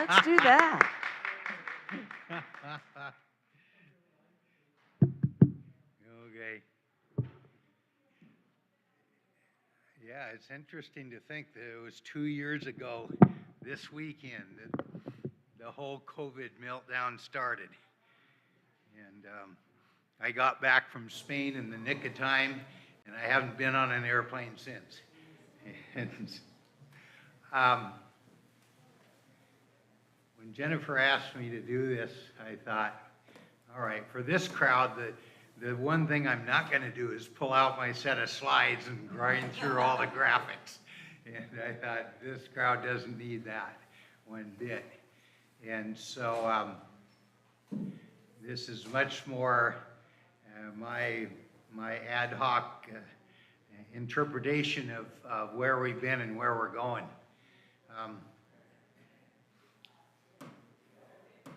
Let's do that. Okay. Yeah, it's interesting to think that it was 2 years ago this weekend that the whole COVID meltdown started. And I got back from Spain in the nick of time, and I haven't been on an airplane since. And, when Jennifer asked me to do this, I thought, all right, for this crowd, the one thing I'm not going to do is pull out my set of slides and grind through all the graphics. And I thought, this crowd doesn't need that one bit. And so this is much more my ad hoc interpretation of where we've been and where we're going.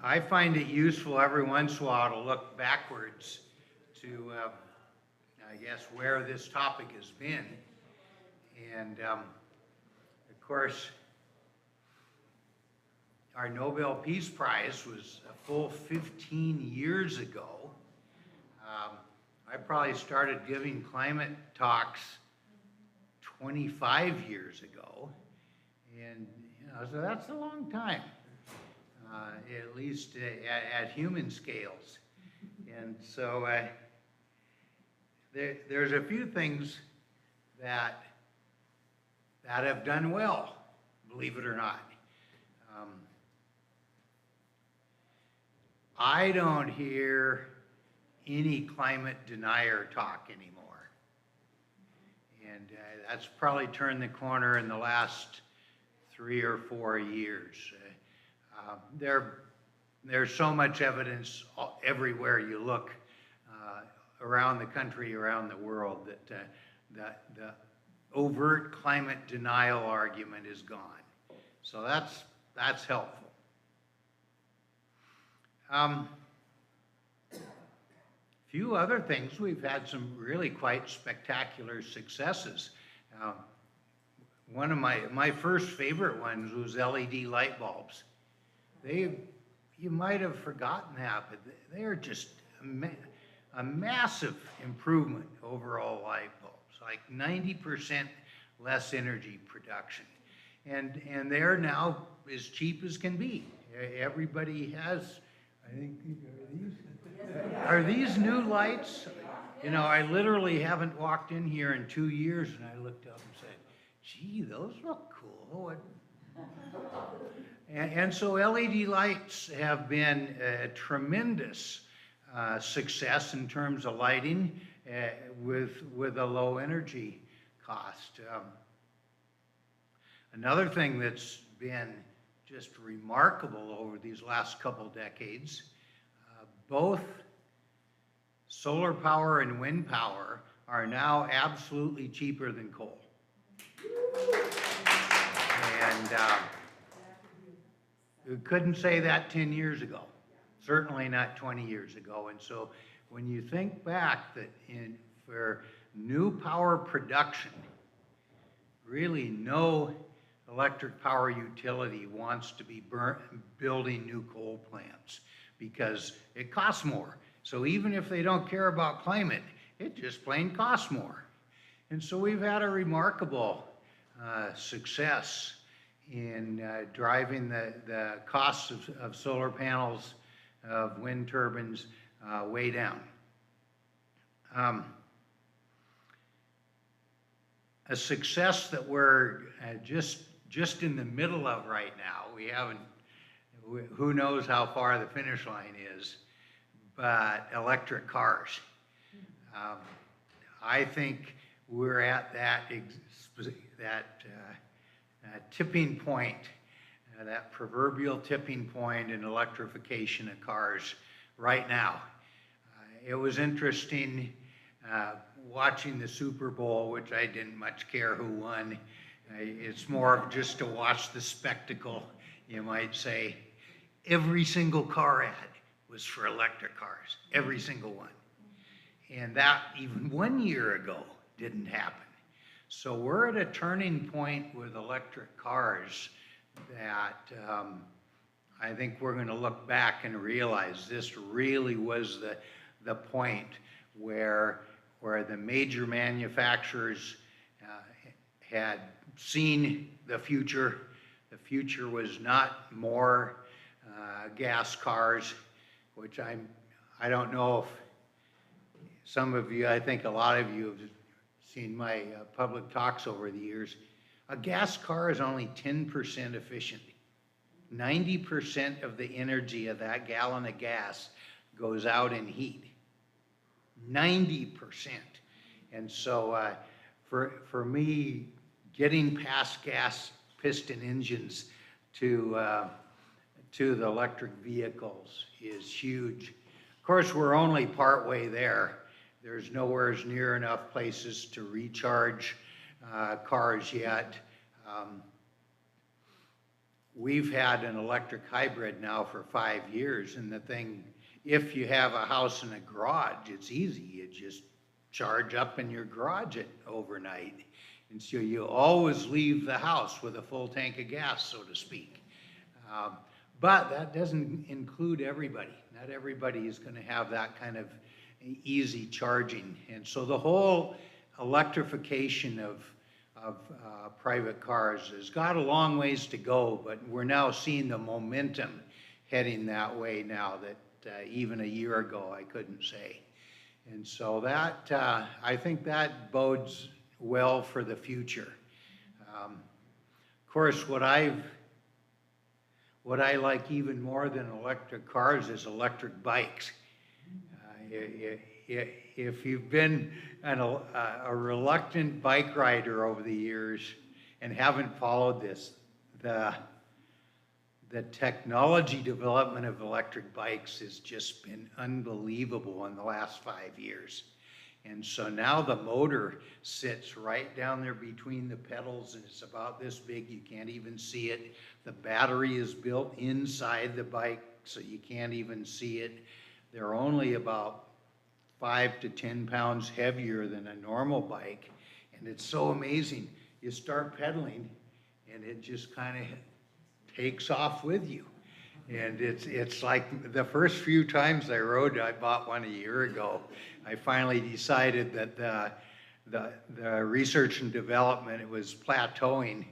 I find it useful every once in a while to look backwards to, I guess, where this topic has been. And of course, our Nobel Peace Prize was a full 15 years ago. I probably started giving climate talks 25 years ago. And, so that's a long time, at least at human scales. And so there's a few things that have done well, believe it or not. I don't hear any climate denier talk anymore. And that's probably turned the corner in the last 3 or 4 years. There's so much evidence everywhere you look around the country, around the world, that the overt climate denial argument is gone. So that's helpful. Few other things, we've had some really quite spectacular successes. One of my first favorite ones was LED light bulbs. You might have forgotten that, but they are just a massive improvement over all light bulbs, like 90% less energy production. And they're now as cheap as can be. Everybody has, I think, are these new lights? You know, I literally haven't walked in here in 2 years, and I looked up and said, gee, those look cool. And so LED lights have been a tremendous success in terms of lighting with a low energy cost. Another thing that's been just remarkable over these last couple decades, both solar power and wind power are now absolutely cheaper than coal. And we couldn't say that 10 years ago, certainly not 20 years ago. And so when you think back that for new power production, really no electric power utility wants to be building new coal plants because it costs more. So even if they don't care about climate, it just plain costs more. And so we've had a remarkable success in driving the costs of solar panels, of wind turbines, way down. A success that we're just in the middle of right now. Who knows how far the finish line is, but electric cars. I think we're at that tipping point, that proverbial tipping point in electrification of cars right now. It was interesting watching the Super Bowl, which I didn't much care who won. It's more of just to watch the spectacle, you might say. Every single car ad was for electric cars, every single one. And that even 1 year ago didn't happen. So we're at a turning point with electric cars that I think we're going to look back and realize this really was the point where the major manufacturers had seen the future. The future was not more gas cars, which I don't know if some of you, I think a lot of you have seen my public talks over the years. A gas car is only 10% efficient. 90% of the energy of that gallon of gas goes out in heat. 90%. And so for me, getting past gas piston engines to the electric vehicles is huge. Of course, we're only partway there. There's nowhere near enough places to recharge cars yet. We've had an electric hybrid now for 5 years, and the thing, if you have a house and a garage, it's easy. You just charge up in your garage overnight. And so you always leave the house with a full tank of gas, so to speak. But that doesn't include everybody. Not everybody is going to have that kind of easy charging. And so the whole electrification of private cars has got a long ways to go, but we're now seeing the momentum heading that way now that even a year ago I couldn't say. And so that, I think that bodes well for the future. Of course, what I like even more than electric cars is electric bikes. If you've been a reluctant bike rider over the years and haven't followed this, the technology development of electric bikes has just been unbelievable in the last 5 years. And so now the motor sits right down there between the pedals, and it's about this big, you can't even see it. The battery is built inside the bike, so you can't even see it. They're only about 5 to 10 pounds heavier than a normal bike, and it's so amazing. You start pedaling, and it just kind of takes off with you. And it's like the first few times I rode, I bought one a year ago. I finally decided that the research and development, it was plateauing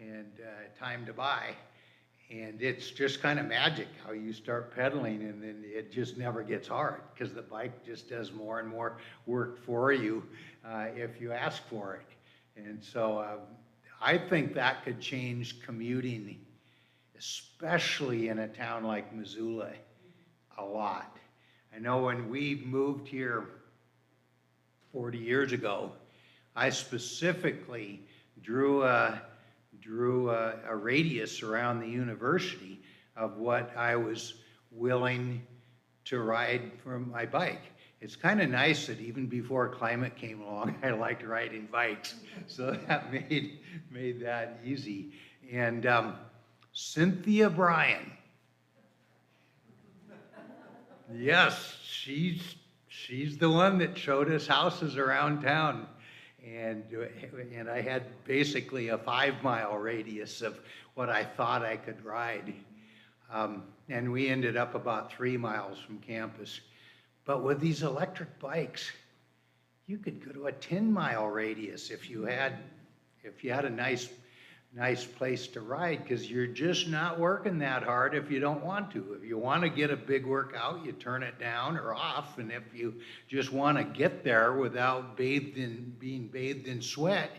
and time to buy. And it's just kind of magic how you start pedaling and then it just never gets hard because the bike just does more and more work for you if you ask for it. And so I think that could change commuting, especially in a town like Missoula, a lot. I know when we moved here 40 years ago, I specifically drew a radius around the university of what I was willing to ride from my bike. It's kind of nice that even before climate came along, I liked riding bikes. So that made that easy. And Cynthia Bryan. Yes, she's the one that showed us houses around town. And I had basically a 5-mile radius of what I thought I could ride. And we ended up about 3 miles from campus. But with these electric bikes, you could go to a 10-mile radius if you had a nice place to ride, because you're just not working that hard if you don't want to. If you want to get a big workout, you turn it down or off, and if you just want to get there without being bathed in sweat,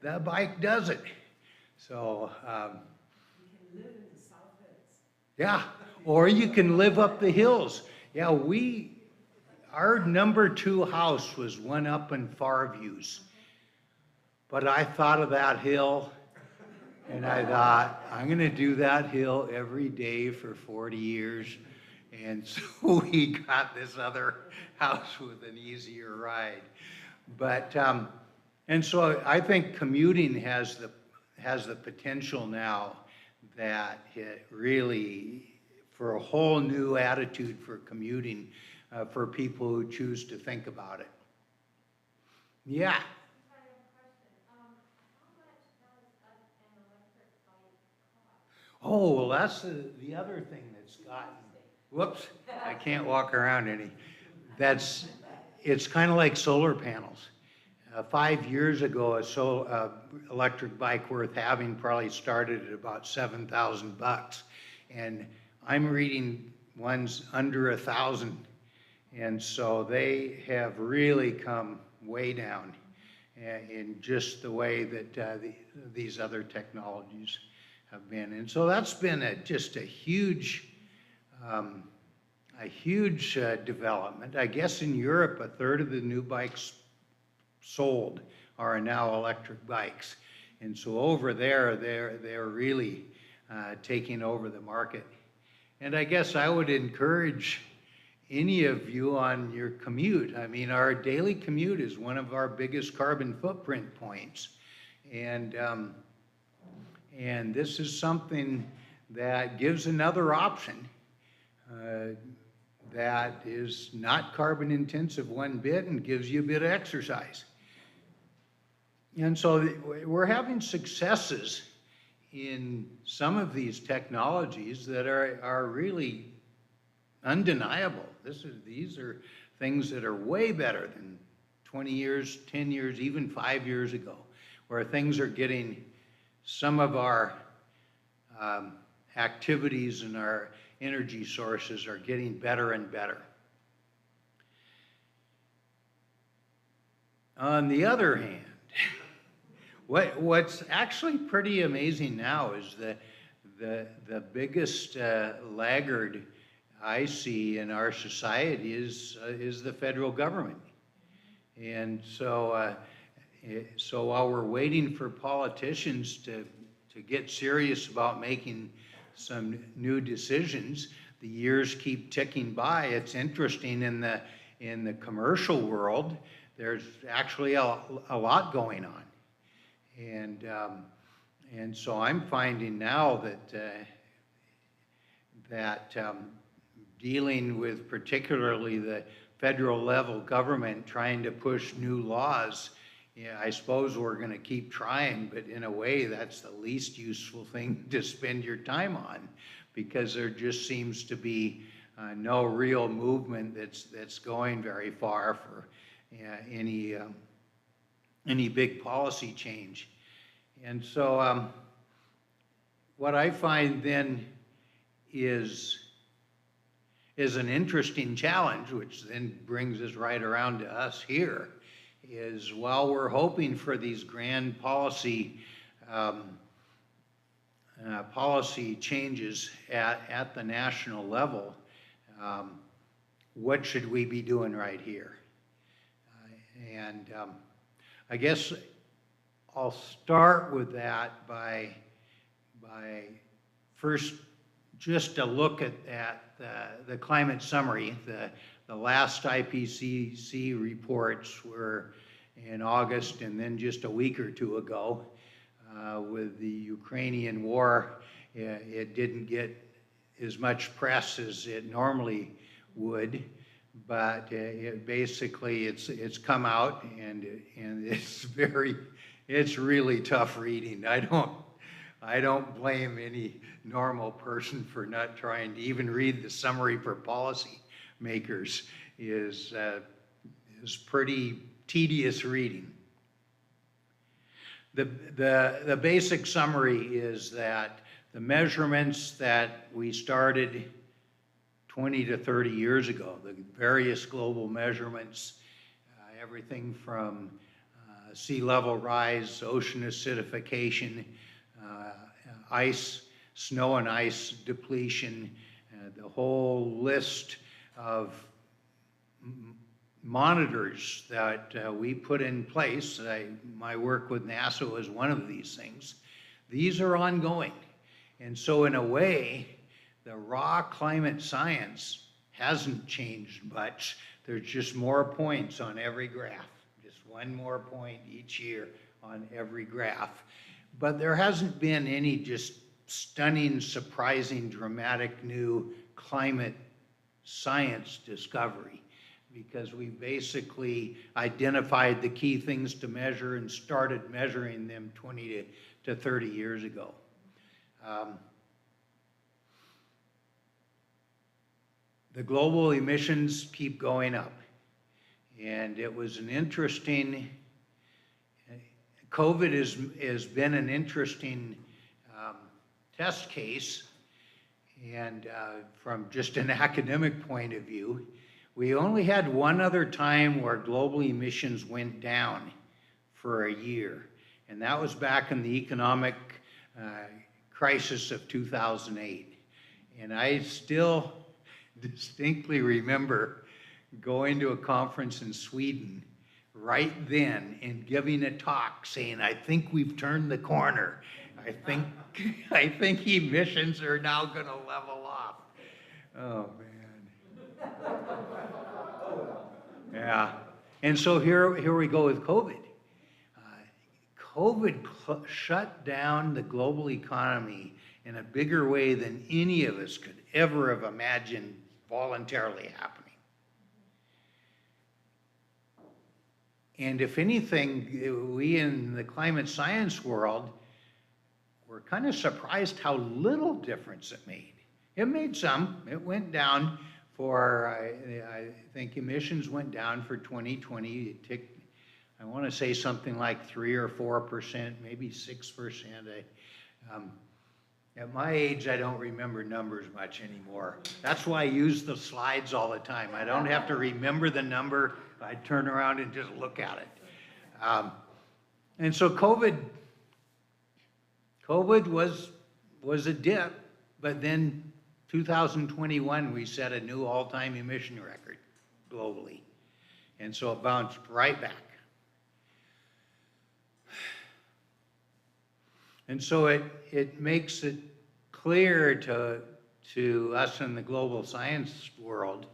the bike does it. So you can live in the South Hills. Yeah, or you can live up the hills. Yeah, our number 2 house was one up in Farviews, but I thought of that hill. And I thought, I'm going to do that hill every day for 40 years. And so we got this other house with an easier ride. But, and so I think commuting has the potential now that it really, for a whole new attitude for commuting for people who choose to think about it. Yeah. Oh, well, that's the other thing that's gotten, whoops, I can't walk around any. That's, it's kind of like solar panels. 5 years ago, electric bike worth having probably started at about $7,000, and I'm reading ones under 1,000, and so they have really come way down in just the way that these other technologies have been, and so that's been just a huge development. I guess in Europe, a third of the new bikes sold are now electric bikes. And so over there, they're really taking over the market. And I guess I would encourage any of you on your commute. I mean, our daily commute is one of our biggest carbon footprint points. And this is something that gives another option that is not carbon intensive one bit and gives you a bit of exercise. And so we're having successes in some of these technologies that are really undeniable. These are things that are way better than 20 years, 10 years, even 5 years ago, where things are getting, some of our activities and our energy sources are getting better and better. On the other hand, what's actually pretty amazing now is the biggest laggard I see in our society is the federal government. And so while we're waiting for politicians to get serious about making some new decisions, the years keep ticking by. It's interesting in the commercial world, there's actually a lot going on. And so I'm finding now that dealing with particularly the federal level government trying to push new laws, yeah, I suppose we're going to keep trying, but in a way that's the least useful thing to spend your time on, because there just seems to be no real movement that's going very far for any big policy change. And so what I find then is an interesting challenge, which then brings us right around to us here, is while we're hoping for these grand policy changes at the national level, what should we be doing right here? I guess I'll start with that by first just a look at the climate summary. The last IPCC reports were in August, and then just a week or two ago with the Ukrainian war, it didn't get as much press as it normally would, but basically it's come out, and it's really tough reading. I don't blame any normal person for not trying to even read the summary for policy makers. Is pretty tedious reading. The basic summary is that the measurements that we started 20 to 30 years ago, the various global measurements, everything from sea level rise, ocean acidification, snow and ice depletion, the whole list of monitors that we put in place. My work with NASA was one of these things. These are ongoing. And so in a way, the raw climate science hasn't changed much. There's just more points on every graph, just one more point each year on every graph. But there hasn't been any just stunning, surprising, dramatic new climate science discovery, because we basically identified the key things to measure and started measuring them 20 to 30 years ago. the global emissions keep going up. And it was an interesting, COVID has been an interesting test case. And from just an academic point of view, we only had one other time where global emissions went down for a year. And that was back in the economic crisis of 2008. And I still distinctly remember going to a conference in Sweden right then and giving a talk saying, I think we've turned the corner. I think emissions are now going to level off. Oh, man. Yeah. And so here we go with COVID. COVID shut down the global economy in a bigger way than any of us could ever have imagined voluntarily happening. And if anything, we in the climate science world were kind of surprised how little difference it made. It made some. It went down for, I think emissions went down for 2020. It ticked, I want to say something like 3 or 4%, maybe 6%. At my age, I don't remember numbers much anymore. That's why I use the slides all the time. I don't have to remember the number. I turn around and just look at it. And so COVID was a dip, but then 2021, we set a new all-time emission record globally. And so it bounced right back. And so it makes it clear to us in the global science world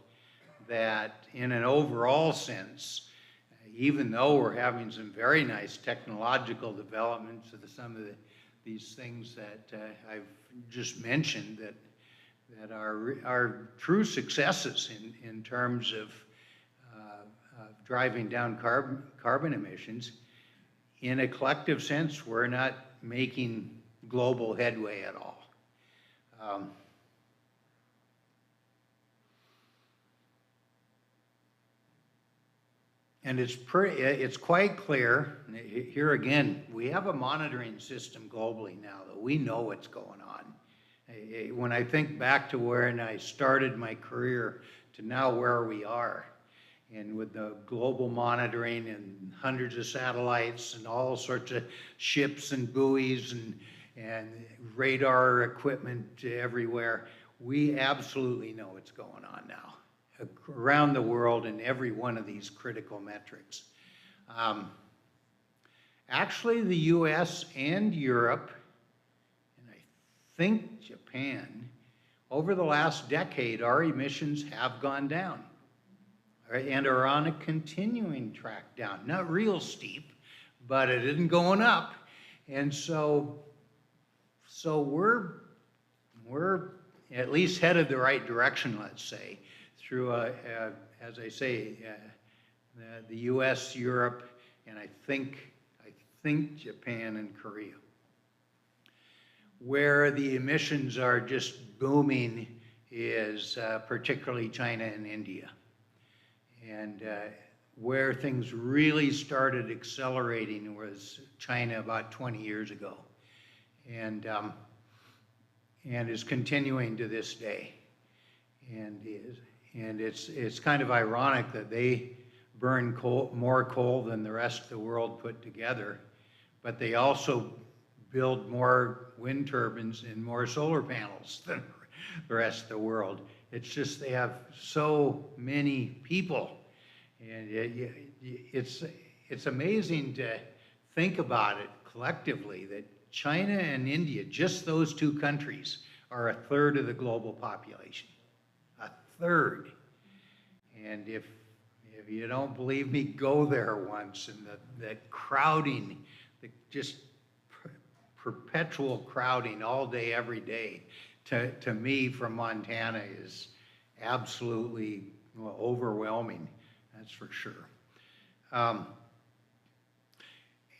that in an overall sense, even though we're having some very nice technological developments of some of these things that I've just mentioned that are true successes in terms of driving down carbon emissions, in a collective sense, we're not making global headway at all. And it's quite clear, here again, we have a monitoring system globally now that we know what's going on. When I think back to when I started my career to now where we are, and with the global monitoring and hundreds of satellites and all sorts of ships and buoys and radar equipment everywhere, we absolutely know what's going on now around the world in every one of these critical metrics. Actually, the US and Europe, and I think Japan, over the last decade, our emissions have gone down and are on a continuing track down. Not real steep, but it isn't going up. And so we're at least headed the right direction, let's say, through, as I say, the US, Europe, and I think Japan and Korea. Where the emissions are just booming is particularly China and India. And where things really started accelerating was China about 20 years ago, and is continuing to this day. And it's kind of ironic that they burn more coal than the rest of the world put together, but they also build more wind turbines and more solar panels than the rest of the world. It's just they have so many people. And it's amazing to think about it collectively that China and India, just those two countries, are a third of the global population. A third. And if you don't believe me, go there once. And the crowding, the just perpetual crowding all day, every day, to me from Montana is absolutely overwhelming. That's for sure.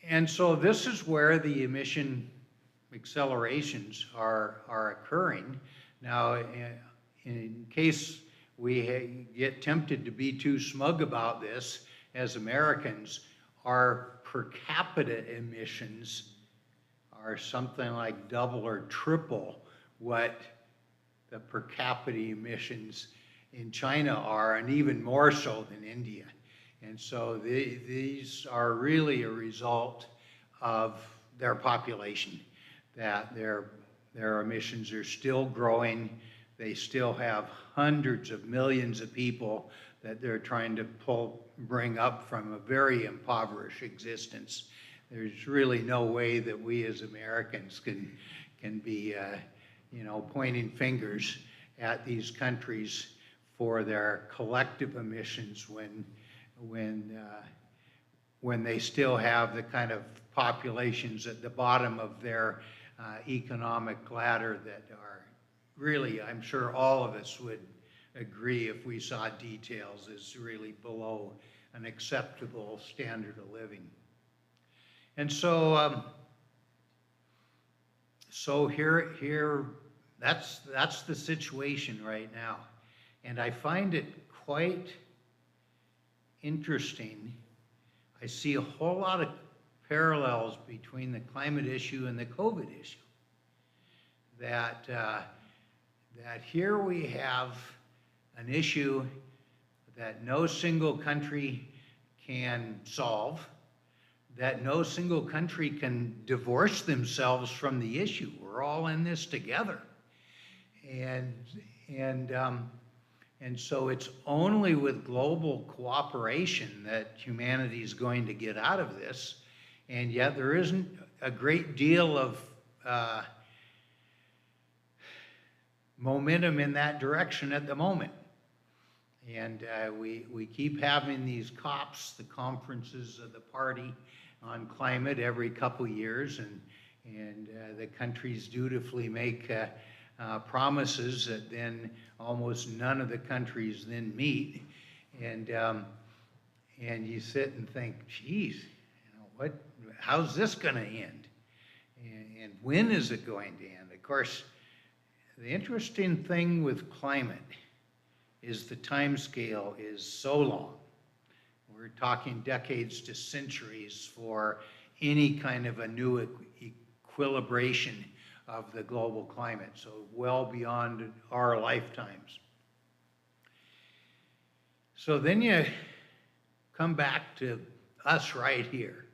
And so this is where the emission accelerations are occurring. Now, in case we get tempted to be too smug about this as Americans. Our per capita emissions are something like double or triple what the per capita emissions in China are, and even more so than India. And so these are really a result of their population, that their emissions are still growing. They still have hundreds of millions of people that they're trying to bring up from a very impoverished existence. There's really no way that we as Americans can be, pointing fingers at these countries for their collective emissions when they still have the kind of populations at the bottom of their economic ladder that are really, I'm sure all of us would agree if we saw details, is really below an acceptable standard of living. And so, here, that's the situation right now. And I find it quite interesting. I see a whole lot of parallels between the climate issue and the COVID issue. That here we have an issue that no single country can solve, that no single country can divorce themselves from the issue. We're all in this together. And so it's only with global cooperation that humanity is going to get out of this. And yet there isn't a great deal of momentum in that direction at the moment. And we keep having these COPs, the conferences of the party on climate, every couple years, and the countries dutifully make promises that then almost none of the countries then meet. And you sit and think, geez, how's this going to end? And when is it going to end? Of course, the interesting thing with climate is the time scale is so long. We're talking decades to centuries for any kind of a new equilibration of the global climate, so well beyond our lifetimes. So then you come back to us right here.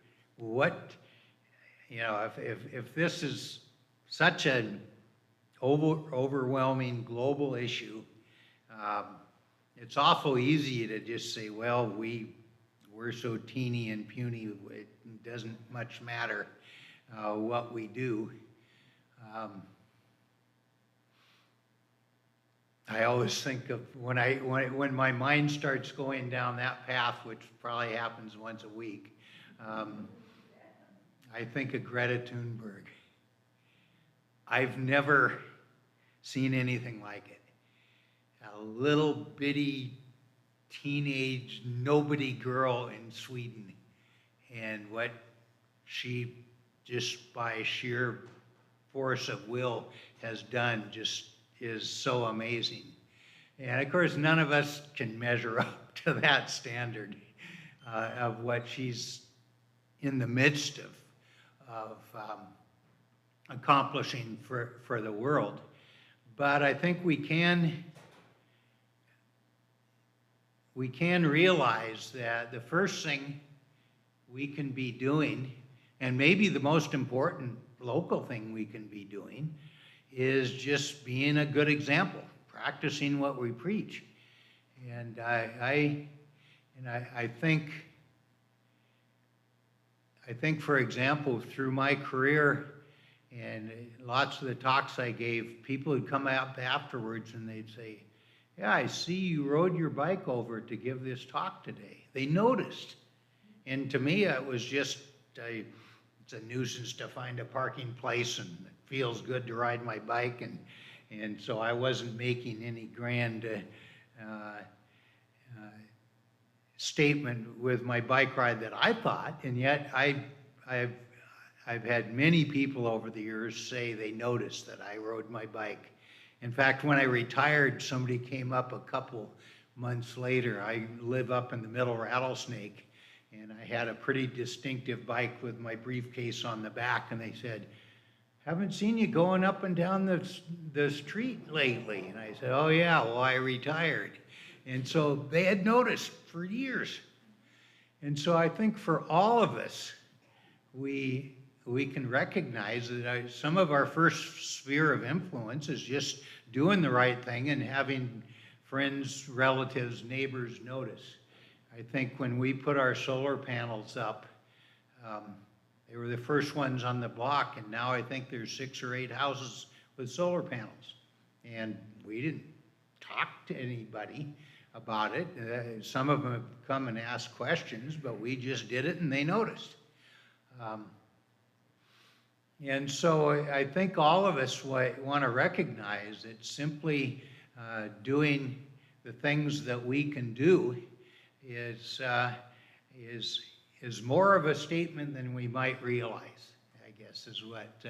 If this is such an overwhelming global issue, it's awful easy to just say, well, we're so teeny and puny, it doesn't much matter what we do. I always think of when my mind starts going down that path, which probably happens once a week, I think of Greta Thunberg. I've never seen anything like it. A little bitty teenage nobody girl in Sweden, and what she, just by sheer force of will, has done just is so amazing. And of course, none of us can measure up to that standard of what she's in the midst of accomplishing for the world. But I think we can realize that the first thing we can be doing, and maybe the most important local thing we can be doing, is just being a good example, practicing what we preach. And I think, for example, through my career and lots of the talks I gave, people would come up afterwards and they'd say, yeah, I see you rode your bike over to give this talk today. They noticed. And to me, it was just, it's a nuisance to find a parking place, and it feels good to ride my bike. And so I wasn't making any grand statement with my bike ride that I thought. And yet I've had many people over the years say they noticed that I rode my bike. In fact, when I retired, somebody came up a couple months later. I live up in the Middle Rattlesnake, and I had a pretty distinctive bike with my briefcase on the back, and they said, "Haven't seen you going up and down the street lately." And I said, "Oh yeah, well, I retired." And so they had noticed for years. And so I think for all of us, we can recognize that some of our first sphere of influence is just doing the right thing and having friends, relatives, neighbors notice. I think when we put our solar panels up, they were the first ones on the block, and now I think there's 6 or 8 houses with solar panels. And we didn't talk to anybody about it. Some of them have come and asked questions, but we just did it and they noticed. And so I think all of us want to recognize that simply doing the things that we can do is more of a statement than we might realize, I guess is what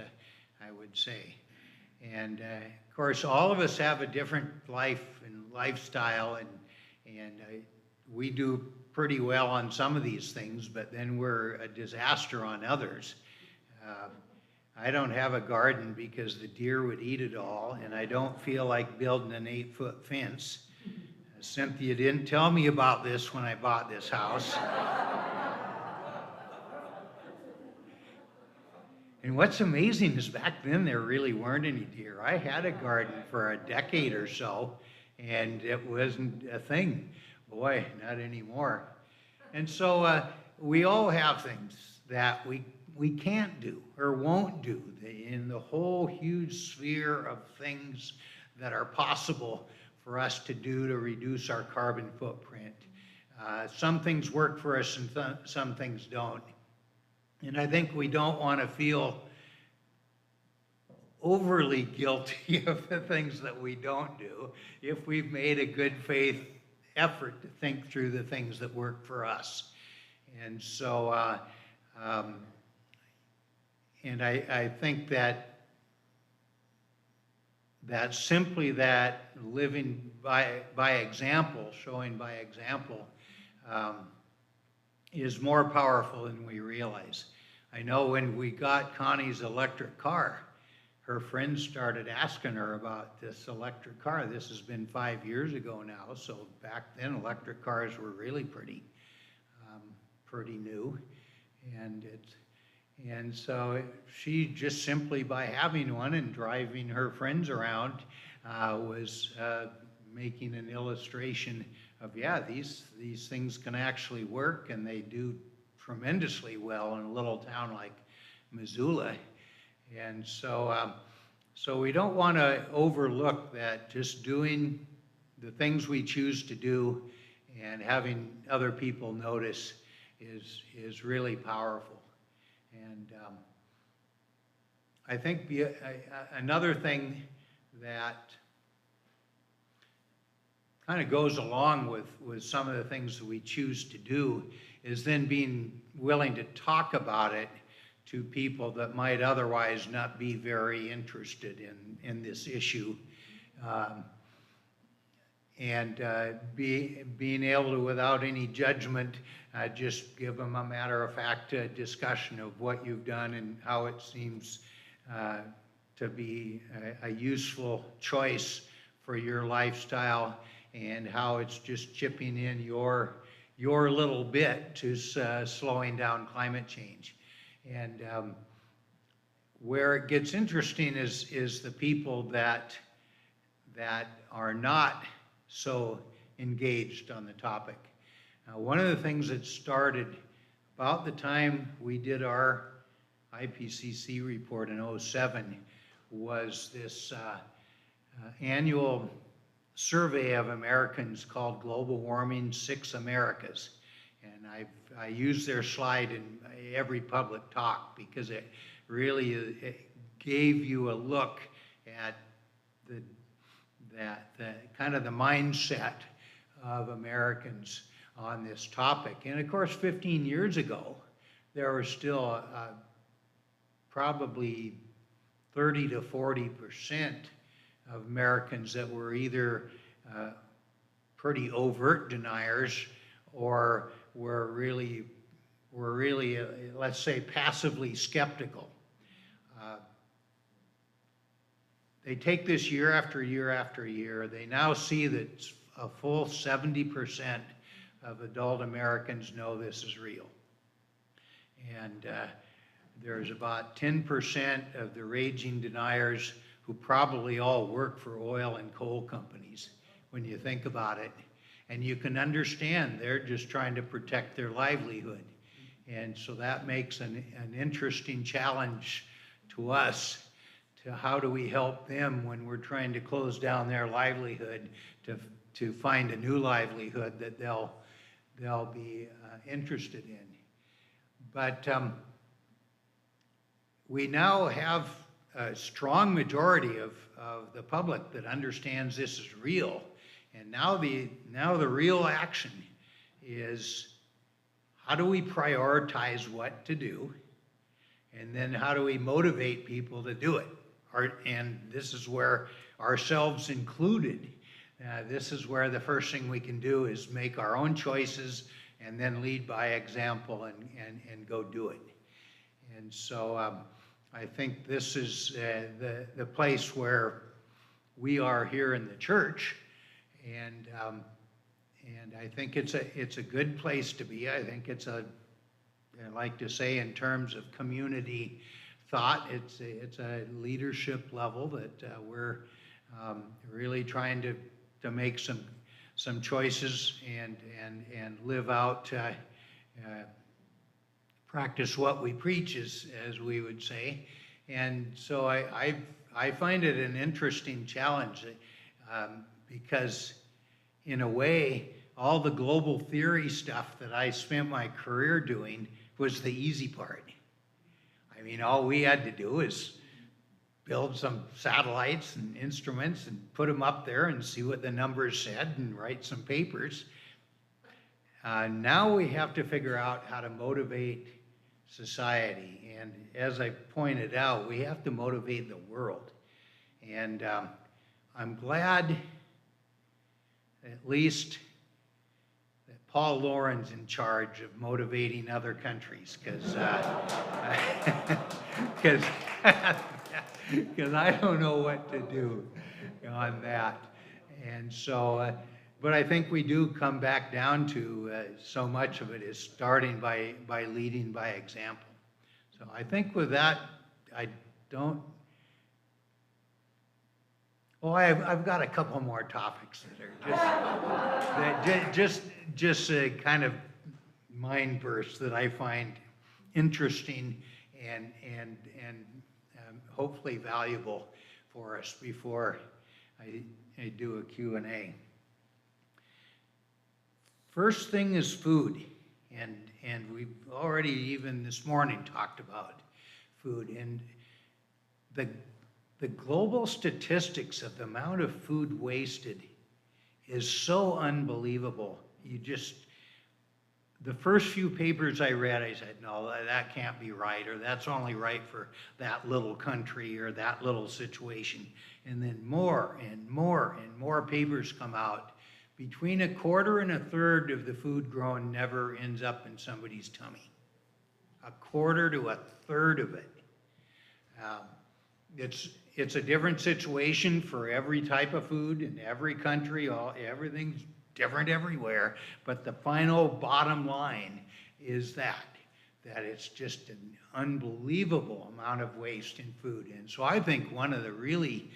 I would say. And of course, all of us have a different life and lifestyle, and we do pretty well on some of these things, but then we're a disaster on others. I don't have a garden because the deer would eat it all, and I don't feel like building an 8-foot fence. Cynthia didn't tell me about this when I bought this house. And what's amazing is back then there really weren't any deer. I had a garden for a decade or so, and it wasn't a thing. Boy, not anymore. And so we all have things that we can't do or won't do in the whole huge sphere of things that are possible for us to do to reduce our carbon footprint. Some things work for us and some things don't. And I think we don't want to feel overly guilty of the things that we don't do if we've made a good faith effort to think through the things that work for us. And so, and I think that simply that living by example, showing by example, is more powerful than we realize. I know when we got Connie's electric car, her friends started asking her about this electric car. This has been 5 years ago now, so back then electric cars were really pretty new, and so she just simply by having one and driving her friends around was making an illustration of, yeah, these things can actually work, and they do tremendously well in a little town like Missoula. And so, so we don't want to overlook that just doing the things we choose to do and having other people notice is really powerful. And I think another thing that kind of goes along with some of the things that we choose to do is then being willing to talk about it to people that might otherwise not be very interested in this issue. And being able to, without any judgment, just give them a matter-of-fact discussion of what you've done and how it seems to be a useful choice for your lifestyle, and how it's just chipping in your little bit to slowing down climate change. And where it gets interesting is the people that are not so engaged on the topic. One of the things that started about the time we did our IPCC report in '07 was this annual survey of Americans called Global Warming 6 Americas. And I use their slide in every public talk because it really gave you a look at the kind of the mindset of Americans on this topic. And of course, 15 years ago, there were still probably 30 to 40% of Americans that were either pretty overt deniers or were really, let's say, passively skeptical. They take this year after year after year. They now see that a full 70% of adult Americans know this is real. And there's about 10% of the raging deniers who probably all work for oil and coal companies, when you think about it. And you can understand they're just trying to protect their livelihood. And so that makes an interesting challenge to us, to how do we help them when we're trying to close down their livelihood to find a new livelihood that they'll be interested in. But we now have a strong majority of the public that understands this is real. And now the real action is, how do we prioritize what to do? And then how do we motivate people to do it? And this is where, ourselves included, this is where the first thing we can do is make our own choices and then lead by example and go do it. And so I think this is the place where we are here in the church, and I think it's a good place to be. I think it's I like to say, in terms of community thought, it's a leadership level that we're really trying to make some choices and live out, practice what we preach, as we would say. And so I find it an interesting challenge, because in a way, all the global theory stuff that I spent my career doing was the easy part. I mean, all we had to do is build some satellites and instruments and put them up there and see what the numbers said and write some papers. Now we have to figure out how to motivate society. And as I pointed out, we have to motivate the world. And I'm glad at least that Paul Lauren's in charge of motivating other countries, because I don't know what to do on that. And so, but I think we do come back down to so much of it is starting by leading by example. So I think with that, I don't. Well, I've got a couple more topics that are just a kind of mind bursts that I find interesting and hopefully valuable for us before I do a Q&A. First thing is food, and we've already even this morning talked about food, and the global statistics of the amount of food wasted is so unbelievable. The first few papers I read, I said, no, that can't be right, or that's only right for that little country or that little situation. And then more and more and more papers come out. Between a quarter and a third of the food grown never ends up in somebody's tummy. A quarter to a third of it. It's a different situation for every type of food in every country. Everything's different everywhere, but the final bottom line is that it's just an unbelievable amount of waste in food. And so I think one of the really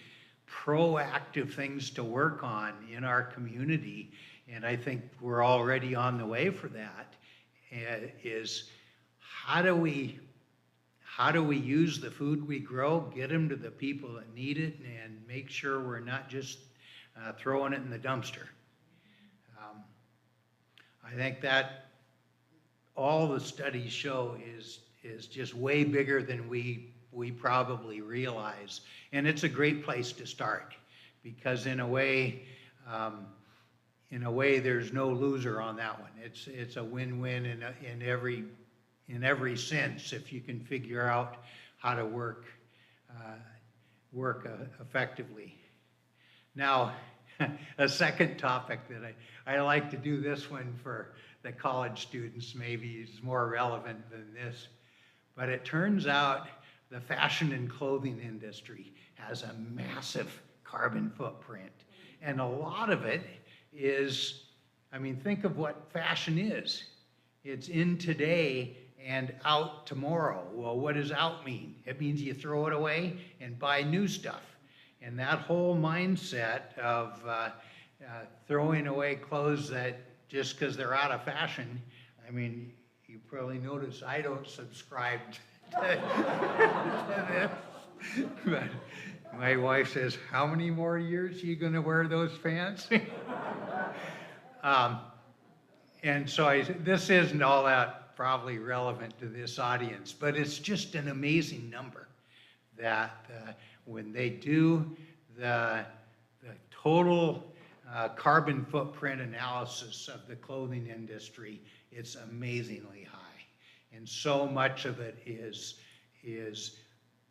proactive things to work on in our community, and I think we're already on the way for that, is how do we use the food we grow, get them to the people that need it, and make sure we're not just throwing it in the dumpster. I think that all the studies show is just way bigger than we probably realize. And it's a great place to start, because in a way there's no loser on that one. It's a win-win in every sense, if you can figure out how to work effectively. Now, a second topic that I like to do this one for the college students, maybe is more relevant than this. But it turns out the fashion and clothing industry has a massive carbon footprint. And a lot of it is, I mean, think of what fashion is. It's in today and out tomorrow. Well, what does out mean? It means you throw it away and buy new stuff. And that whole mindset of throwing away clothes that just because they're out of fashion, I mean, you probably notice I don't subscribe to this. But my wife says, how many more years are you going to wear those pants? And so this isn't all that probably relevant to this audience, but it's just an amazing number that when they do the total carbon footprint analysis of the clothing industry, it's amazingly high. And so much of it is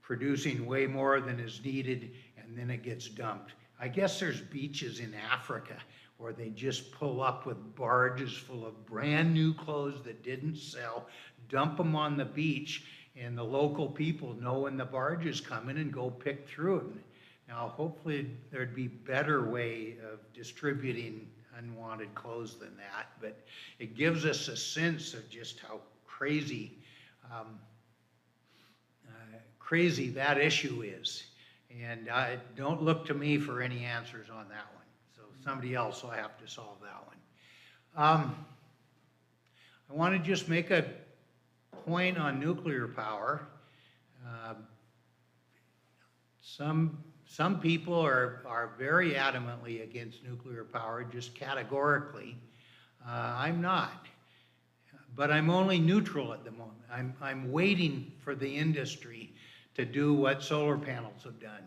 producing way more than is needed, and then it gets dumped. I guess there's beaches in Africa where they just pull up with barges full of brand new clothes that didn't sell, dump them on the beach, and the local people know when the barge is coming and go pick through them. Now, hopefully there'd be better way of distributing unwanted clothes than that, but it gives us a sense of just how crazy that issue is. And don't look to me for any answers on that one. So somebody else will have to solve that one. I want to just make a point on nuclear power. Some people are very adamantly against nuclear power, just categorically. I'm not. But I'm only neutral at the moment. I'm waiting for the industry to do what solar panels have done.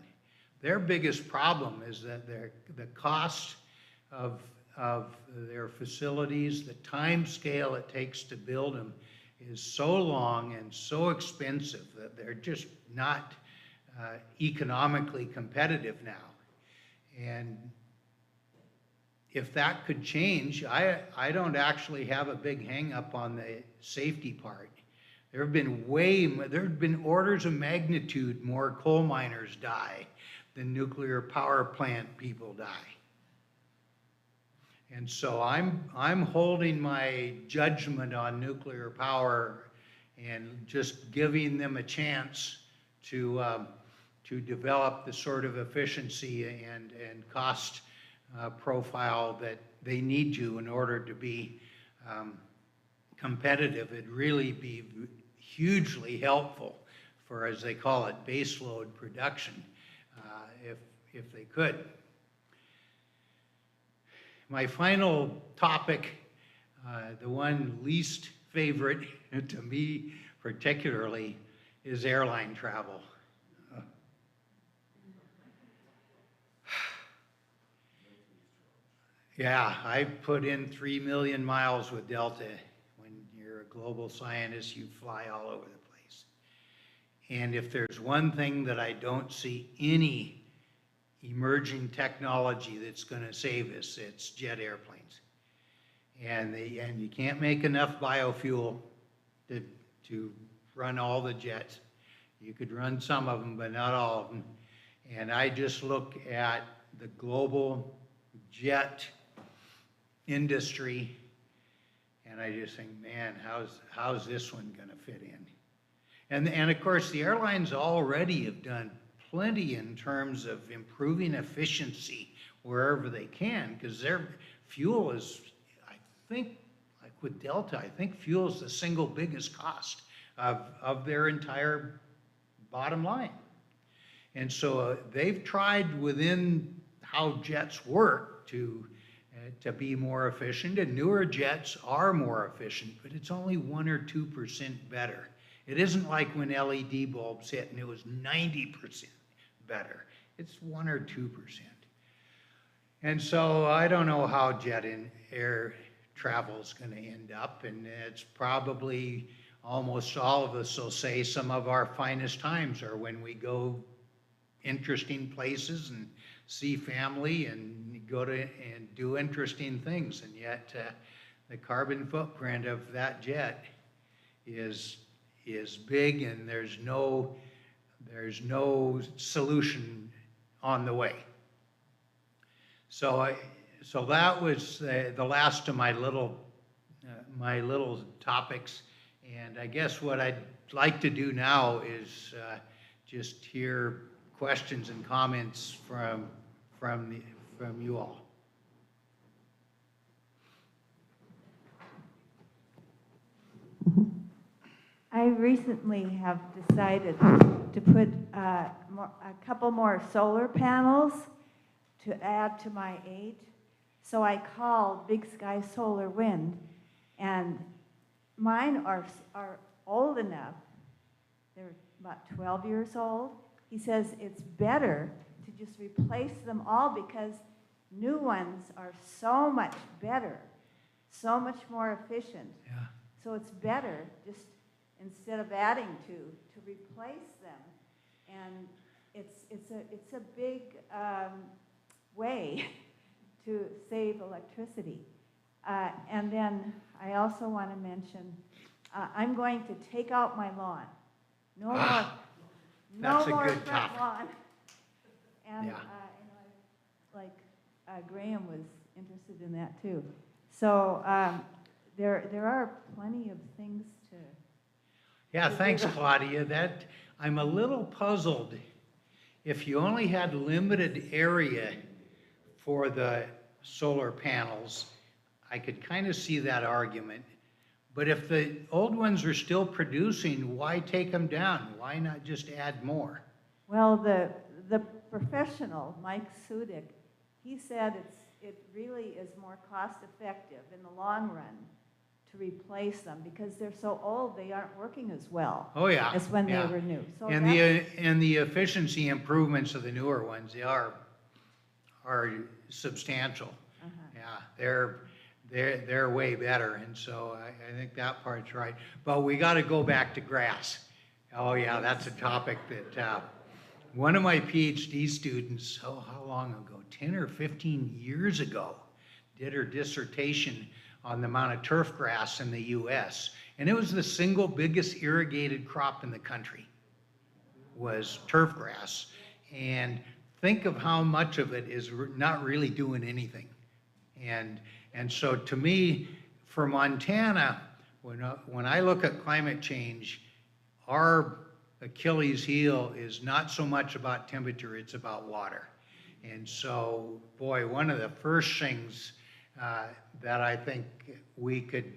Their biggest problem is that the cost of their facilities, the time scale it takes to build them is so long and so expensive that they're just not economically competitive now. And if that could change, I don't actually have a big hang up on the safety part. There have been orders of magnitude more coal miners die than nuclear power plant people die. And so I'm holding my judgment on nuclear power and just giving them a chance to develop the sort of efficiency and cost profile that they need to in order to be competitive. It'd really be hugely helpful for, as they call it, baseload production, if they could. My final topic, the one least favorite to me particularly, is airline travel. Yeah, I put in 3 million miles with Delta. When you're a global scientist, you fly all over the place. And if there's one thing that I don't see any emerging technology that's going to save us, it's jet airplanes. And you can't make enough biofuel to run all the jets. You could run some of them, but not all of them. And I just look at the global jet industry, and I just think, man, how's this one going to fit in? And of course, the airlines already have done plenty in terms of improving efficiency wherever they can, because their fuel is, I think, like with Delta, I think fuel is the single biggest cost of their entire bottom line. And so they've tried within how jets work to be more efficient, and newer jets are more efficient, but it's only 1 or 2% better. It isn't like when LED bulbs hit and it was 90% better. It's 1 or 2%. And so I don't know how jet and air travel is going to end up, and it's probably almost all of us will say some of our finest times are when we go interesting places and see family and go to and do interesting things. And yet the carbon footprint of that jet is big, and there's no solution on the way. So that was the last of my little topics. And I guess what I'd like to do now is just hear questions and comments from you all. I recently have decided to put a couple more solar panels to add to my 8. So I called Big Sky Solar Wind, and mine are old enough. They're about 12 years old. He says it's better to just replace them all because new ones are so much better, so much more efficient. Yeah. So it's better just instead of adding to replace them. And it's a big way to save electricity. And then I also want to mention, I'm going to take out my lawn. No more, that's no a more good front topic. lawn. And Yeah. Graham was interested in that too. So there are plenty of things to. Yeah, thanks, Claudia. I'm a little puzzled. If you only had limited area for the solar panels, I could kind of see that argument. But if the old ones are still producing, why take them down? Why not just add more? Well, the professional, Mike Sudik, he said it really is more cost effective in the long run to replace them because they're so old they aren't working as well. Oh yeah, as when yeah. they were new. So and the efficiency improvements of the newer ones, they are substantial. Yeah, they're way better, and so I think that part's right. But we got to go back to grass. Oh yeah, that's a topic that one of my PhD students, how long ago, 10 or 15 years ago, did her dissertation on the amount of turf grass in the U.S. And it was the single biggest irrigated crop in the country, was turf grass. And think of how much of it is not really doing anything. And so to me, for Montana, when I look at climate change, our Achilles heel is not so much about temperature, it's about water. And so, boy, one of the first things that I think we could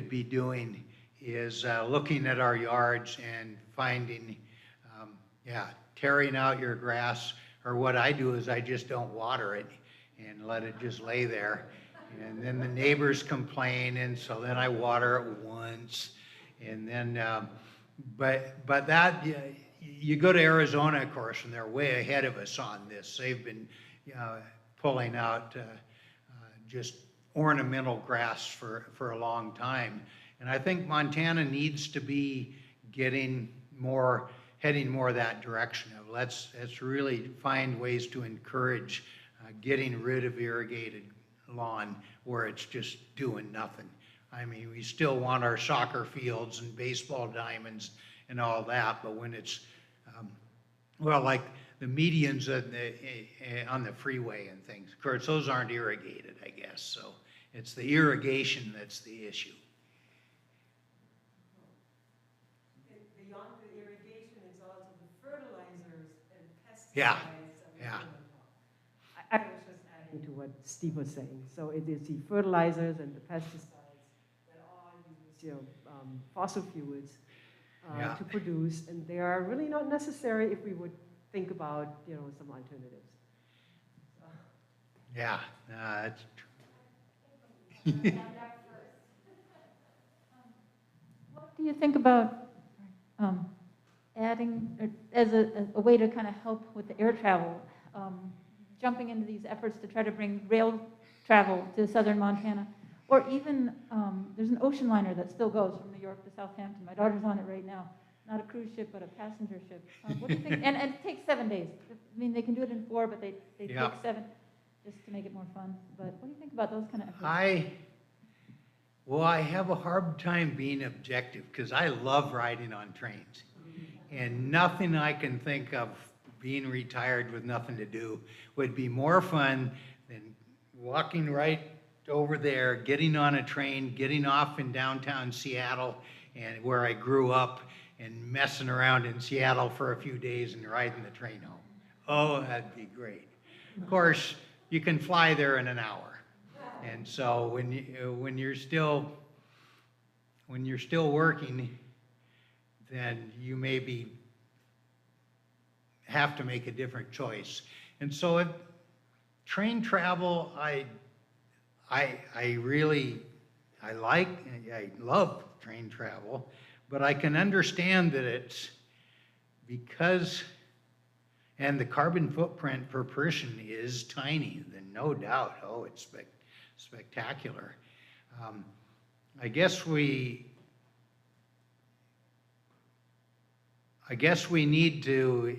be doing is looking at our yards and finding, tearing out your grass, or what I do is I just don't water it and let it just lay there. And then the neighbors complain, and so then I water it once. And then, but that, you go to Arizona, of course, and they're way ahead of us on this. They've been pulling out just ornamental grass for a long time. And I think Montana needs to be heading more that direction of let's really find ways to encourage getting rid of irrigated lawn where it's just doing nothing. I mean, we still want our soccer fields and baseball diamonds and all that, but when it's, like the medians on the freeway and things, of course, those aren't irrigated, I guess. So it's the irrigation that's the issue. Beyond the irrigation, it's also the fertilizers and pesticides. Yeah, yeah. I was just adding to what Steve was saying. So it is the fertilizers and the pesticides that all use, fossil fuels to produce, and they are really not necessary if we would think about, some alternatives. Yeah, that's true. What do you think about adding, as a way to kind of help with the air travel, jumping into these efforts to try to bring rail travel to southern Montana? Or even, there's an ocean liner that still goes from New York to Southampton. My daughter's on it right now. not a cruise ship, but a passenger ship. What do you think? And it takes 7 days. I mean, they can do it in 4, but they Yeah. take 7 just to make it more fun. But what do you think about those kind of efforts? I have a hard time being objective because I love riding on trains. And nothing I can think of being retired with nothing to do would be more fun than walking right over there, getting on a train, getting off in downtown Seattle and where I grew up and messing around in Seattle for a few days and riding the train home. Oh, that'd be great. Of course, you can fly there in an hour. And so when you're still working, then you maybe have to make a different choice. And so train travel, I love train travel, but I can understand that it's because, and the carbon footprint per person is tiny, then no doubt. Oh, it's spectacular. I guess we need to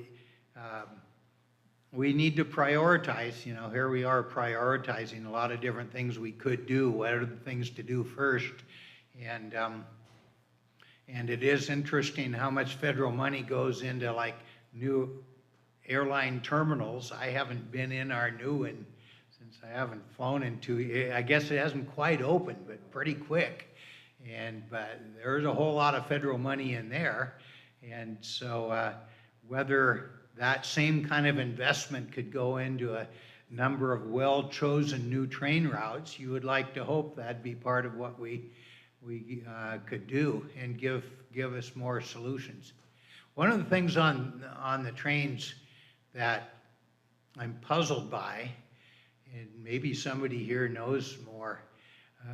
prioritize. You know, here we are prioritizing a lot of different things we could do. What are the things to do first? And it is interesting how much federal money goes into like new airline terminals. I haven't been in our new one since I haven't flown into. I guess it hasn't quite opened, but pretty quick. But there's a whole lot of federal money in there. And so whether that same kind of investment could go into a number of well-chosen new train routes, you would like to hope that'd be part of what we could do and give us more solutions. One of the things on the trains that I'm puzzled by, and maybe somebody here knows more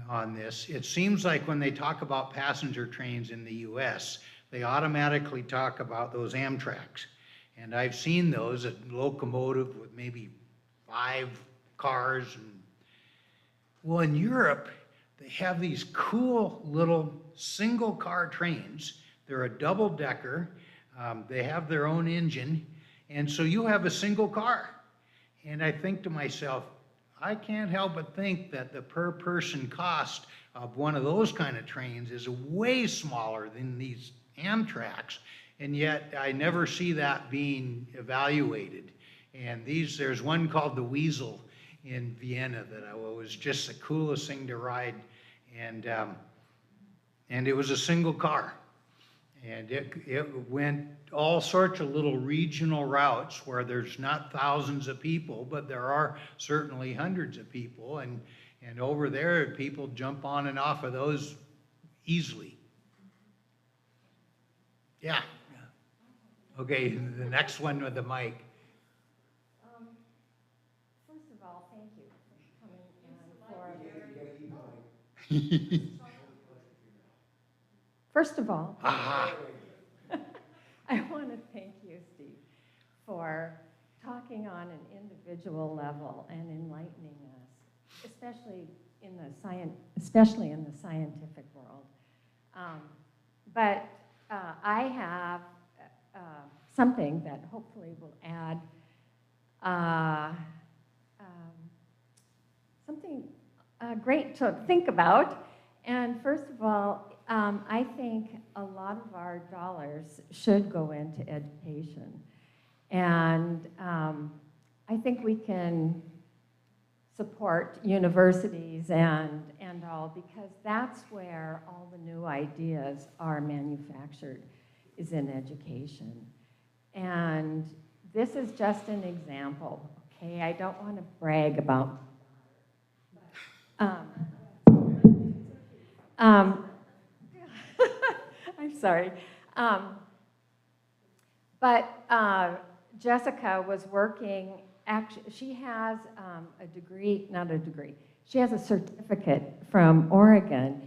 on this, it seems like when they talk about passenger trains in the US, they automatically talk about those Amtraks. And I've seen those, a locomotive with maybe 5 cars. Well, in Europe, they have these cool little single car trains. They're a double-decker. They have their own engine. And so you have a single car. And I think to myself, I can't help but think that the per person cost of one of those kind of trains is way smaller than these Amtraks. And yet I never see that being evaluated. And there's one called the Weasel in Vienna that was just the coolest thing to ride. And it was a single car. And it went all sorts of little regional routes where there's not thousands of people, but there are certainly hundreds of people. And over there, people jump on and off of those easily. Yeah. Okay, the next one with the mic. First of all, thank you for coming in First of all, I want to thank you, Steve, for talking on an individual level and enlightening us, especially in the scientific world. But I have something that hopefully will add something great to think about. And first of all, I think a lot of our dollars should go into education. And I think we can support universities and all, because that's where all the new ideas are manufactured, is in education. And this is just an example, okay? I don't want to brag about I'm sorry. But Jessica was working, actually, she has a degree, not a degree, she has a certificate from Oregon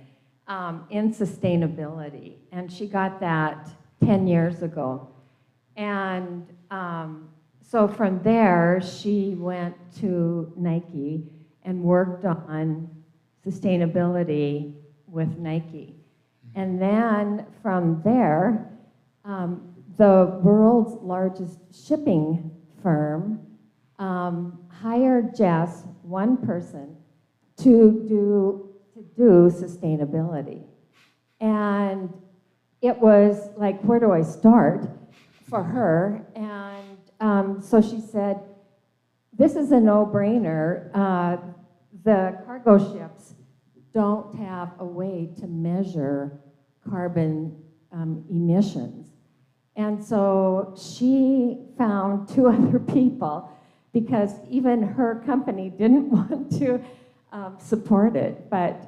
in sustainability, and she got that 10 years ago. And so from there, she went to Nike and worked on sustainability with Nike. And then from there, the world's largest shipping firm hired just one person to do sustainability. And it was like, where do I start for her? And so she said, this is a no-brainer. The cargo ships don't have a way to measure carbon emissions. And so she found two other people, because even her company didn't want to support it, but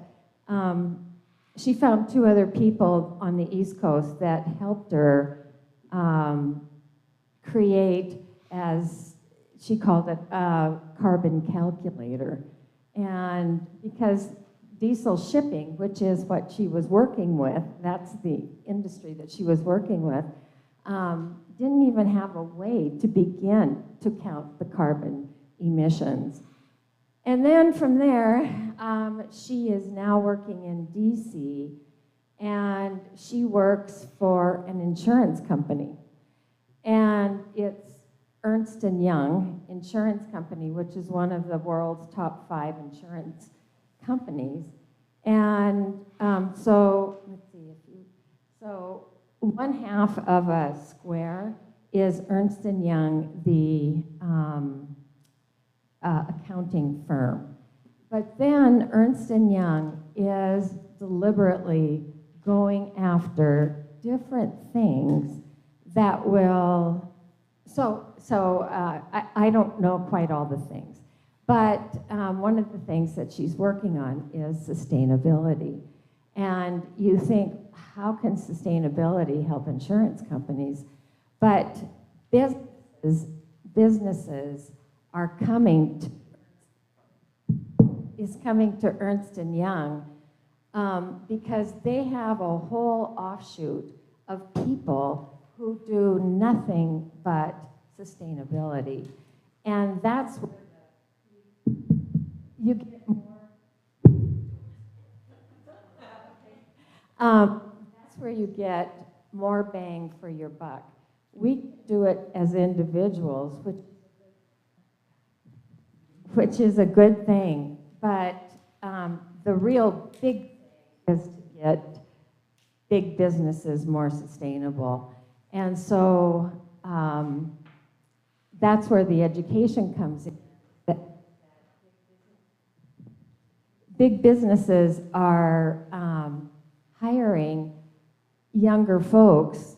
she found two other people on the East Coast that helped her create, as she called it, a carbon calculator. And because diesel shipping, which is what she was working with, that's the industry that she was working with, didn't even have a way to begin to count the carbon emissions. And then from there, she is now working in DC, and she works for an insurance company. And it's Ernst & Young Insurance Company, which is one of the world's top 5 insurance companies. And so, let's see, so one half of a square is Ernst & Young, the accounting firm. But then Ernst & Young is deliberately going after different things that will, I don't know quite all the things, but one of the things that she's working on is sustainability. And you think, how can sustainability help insurance companies? But businesses are coming to Ernst & Young because they have a whole offshoot of people who do nothing but sustainability. And that's where you get more, that's where you get more bang for your buck. We do it as individuals, which is a good thing, but the real big thing is to get big businesses more sustainable. And so that's where the education comes in. Big businesses are hiring younger folks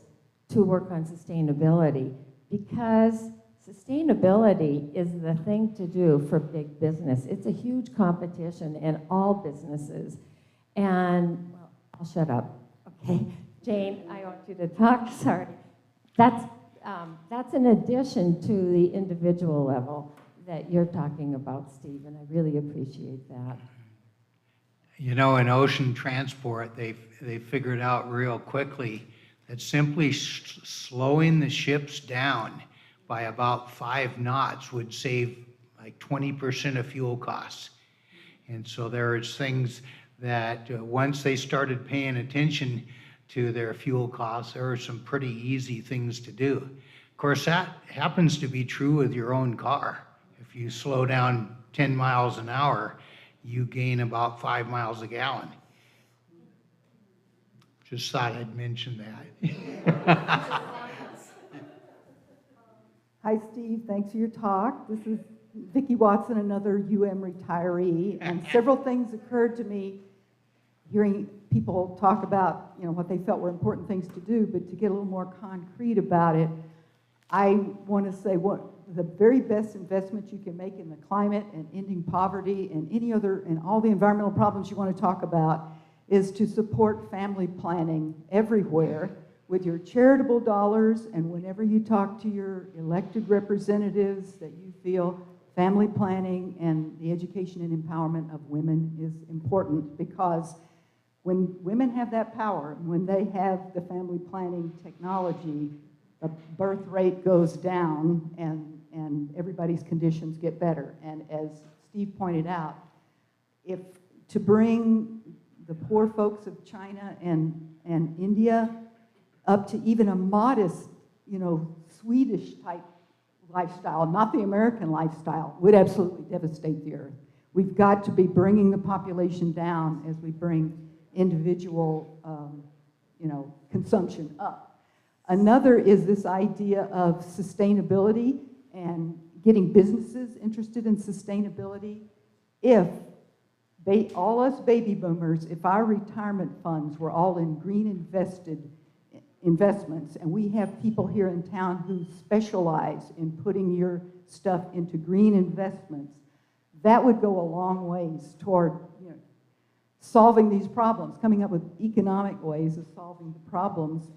to work on sustainability, because sustainability is the thing to do for big business. It's a huge competition in all businesses. And, well, I'll shut up, okay? Jane, I want you to talk, sorry. That's in addition to the individual level that you're talking about, Steve, and I really appreciate that. You know, in ocean transport, they figured out real quickly that simply slowing the ships down by about 5 knots would save like 20% of fuel costs. And so there's things that once they started paying attention to their fuel costs, there are some pretty easy things to do. Of course, that happens to be true with your own car. If you slow down 10 miles an hour, you gain about 5 miles a gallon. Just thought I'd mention that. Hi, Steve. Thanks for your talk. This is Vicki Watson, another UM retiree, and several things occurred to me hearing people talk about, you know, what they felt were important things to do, but to get a little more concrete about it, I want to say what the very best investment you can make in the climate and ending poverty and any other, and all the environmental problems you want to talk about, is to support family planning everywhere with your charitable dollars, and whenever you talk to your elected representatives that you feel family planning and the education and empowerment of women is important, because when women have that power, when they have the family planning technology, the birth rate goes down and everybody's conditions get better. And as Steve pointed out, if to bring the poor folks of China and India up to even a modest, Swedish type lifestyle, not the American lifestyle, would absolutely devastate the earth. We've got to be bringing the population down as we bring individual, consumption up. Another is this idea of sustainability and getting businesses interested in sustainability. If all us baby boomers, if our retirement funds were all in green investments, and we have people here in town who specialize in putting your stuff into green investments, that would go a long ways toward solving these problems, coming up with economic ways of solving the problems.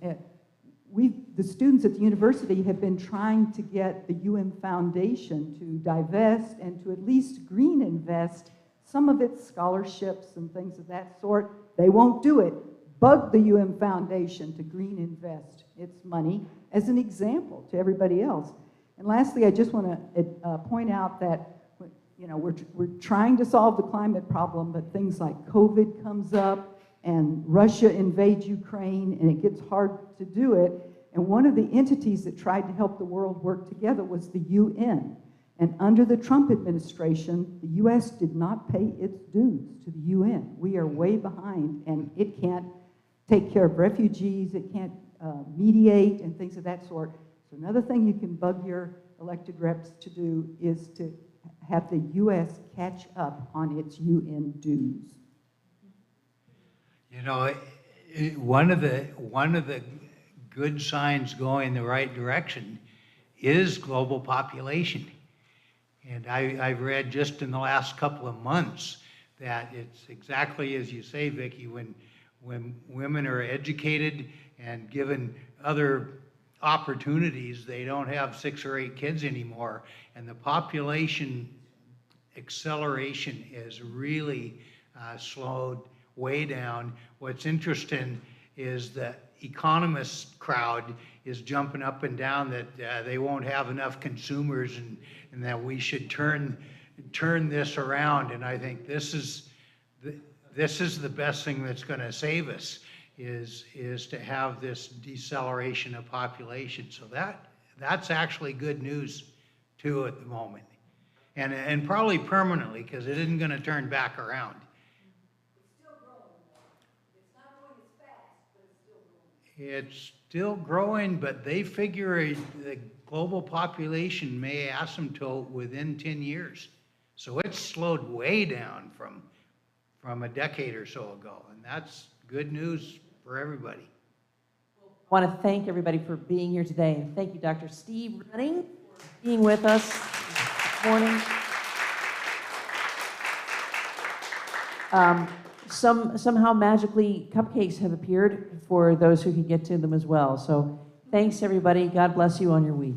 The students at the university have been trying to get the Foundation to divest and to at least green invest some of its scholarships and things of that sort. They won't do it. Bug the Foundation to green invest its money as an example to everybody else. And lastly, I just want to point out that we're trying to solve the climate problem, but things like COVID comes up and Russia invades Ukraine, and it gets hard to do it. And one of the entities that tried to help the world work together was the UN. And under the Trump administration, the US did not pay its dues to the UN. We are way behind, and it can't take care of refugees, it can't mediate and things of that sort. So another thing you can bug your elected reps to do is to have the US catch up on its UN dues. One of the good signs going the right direction is global population. And I've read just in the last couple of months that it's exactly as you say, Vicki, when women are educated and given other opportunities, they don't have 6 or 8 kids anymore. And the population acceleration is really slowed way down. What's interesting is the economist crowd is jumping up and down that they won't have enough consumers and that we should turn this around. And I think this is the best thing that's going to save us is to have this deceleration of population. So that's actually good news too at the moment, and probably permanently, because it isn't going to turn back around. It's still growing, but they figure the global population may asymptote within 10 years. So it's slowed way down from a decade or so ago, and that's good news for everybody. I want to thank everybody for being here today, and thank you, Dr. Steve Running, for being with us this morning. Somehow magically cupcakes have appeared for those who can get to them as well. So thanks everybody. God bless you on your week.